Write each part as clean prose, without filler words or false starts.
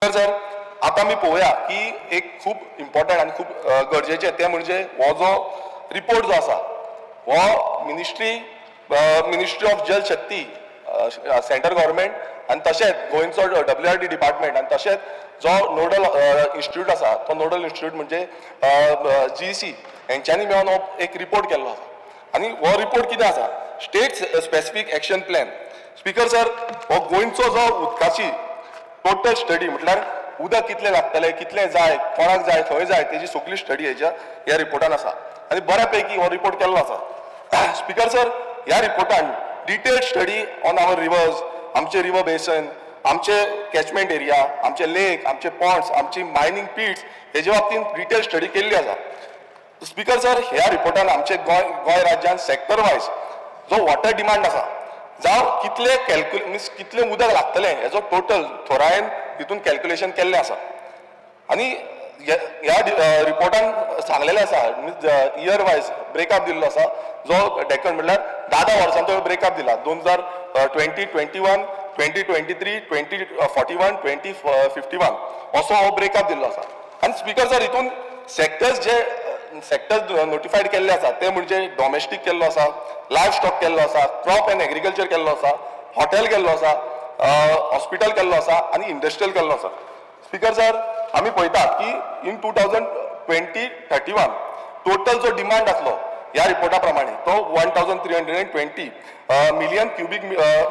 तर जर आता आमी पळोवया की एक खूब इम्पॉर्टंट आनी खूब गरजेचें तें म्हणजे हो जो रिपोर्ट जो आसा हो मिनिस्ट्री ऑफ जल शक्ती सेंट्रल गव्हर्मेंट आनी तशेंच गोंयचो WRD डिपार्टमेंट आनी तशेंच जो नोडल इन्स्टिट्यूट आसा तो नोडल इन्स्टिट्यूट म्हणजे GEC हेंच्यांनी मेळून हो एक रिपोर्ट केल्लो आसा आनी हो रिपोर्ट कितें आसा state specific action plan speaker sir हो गोंयचो जो उदकाची टोटल स्टडी म्हटल्यार उदक कितलें लागतलें कितलें जाय कोणाक जाय खंय जाय तेजी सगळी स्टडी ह्या रिपोर्टान आसा आनी बऱ्या पैकी हो रिपोर्ट केल्लो आसा स्पीकर सर ह्या रिपोर्टान detailed study on our rivers आमचे रिवर बेसन आमचे कॅचमेंट एरिया आमचे लेक आमचे पॉन्ड्स आमची मायनिंग पिट्स हेजे बाबतींत डिटेल स्टडी केल्ली आसा स्पीकर सर ह्या रिपोर्टान आमचे गोंय राज्यान सेक्टर वायज जो वॉटर डिमांड आसा जावं कितले उदक लागतलें हेजो टोटल थोरायेन तितून कॅल्क्युलेशन केल्लें आसा आनी ह्या रिपोर्टान सांगलेलें आसा इयर वायज ब्रेकअप दिल्लो आसा जो डेकन म्हटल्यार 10 वर्सांचो ब्रेकअप दिला 2020, 21, 2023, 2041, 2051 असो हो ब्रेकअप दिल्लो आसा आनी स्पीकर सर हितून सेक्टर्स नोटिफायड केल्ले आसा ते म्हणजे डॉमेस्टीक केल्लो आसा लायव्ह स्टॉक केल्लो आसा क्रॉप एंड एग्रीकल्चर केल्लो आसा हॉटेल केल्लो आसा हॉस्पिटल केल्लो आसा आनी इंडस्ट्रियल केल्लो आसा स्पीकर सर आमी पळयता की इन 2020-31 टोटल जो डिमांड आसलो ह्या रिपोर्टा प्रमाणे तो 1320 मिलियन क्युबिक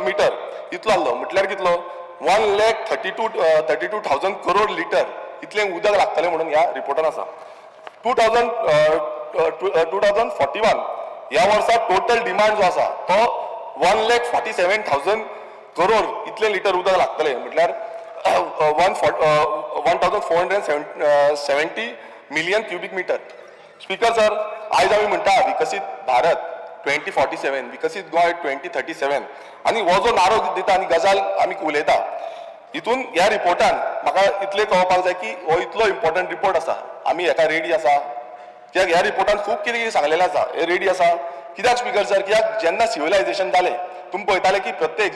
मिटर इतलो आसलो म्हटल्यार कितलो 1,32,000 करोड लिटर इतलें उदक लागतलें म्हणून ह्या रिपोर्टान आसा 2041 ह्या वर्सा टोटल डिमांड जो आसा तो 1,47,000 करोड इतले लिटर उदक लागतले म्हटल्यार 1,470 million cubic metre speaker sir आयज आमी म्हणटा विकसीत भारत 2047 विकसीत गोंय 2037 आनी हो जो नारो दिता आनी गजाल आमी उलयता हितून ह्या रिपोर्टान म्हाका इतलें कळपाक जाय की हो इतलो इम्पॉर्टंट रिपोर्ट आसा आमी हेका रेडी आसा कित्याक ह्या रिपोर्टान खूब कितें कितें सांगलेलें आसा हे रेडी आसा कित्याक स्पीकर सर कित्याक जेन्ना सिव्हिलायझेशन जालें तुमी पळयताले की प्रत्येक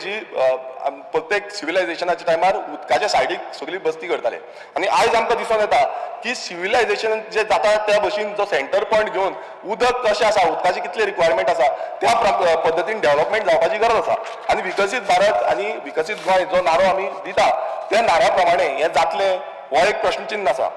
सिव्हिलायझेशनाच्या टायमार उदकाच्या सायडीक सगळी बस्ती करताले आनी आयज आमकां दिसून येता की सिव्हिलायझेशन जे जाता त्या भशेन जो सेंटर पॉयंट घेवन उदक कशें आसा उदकाची कितले रिक्वायरमेंट आसा त्या पद्दतीन डेव्हलपमेंट जावपाची गरज आसा आनी विकसीत भारत आनी विकसीत गोंय जो नारो आमी दिता त्या नाऱ्या प्रमाणे हें जातलें हो एक प्रश्नचिन्ह आसा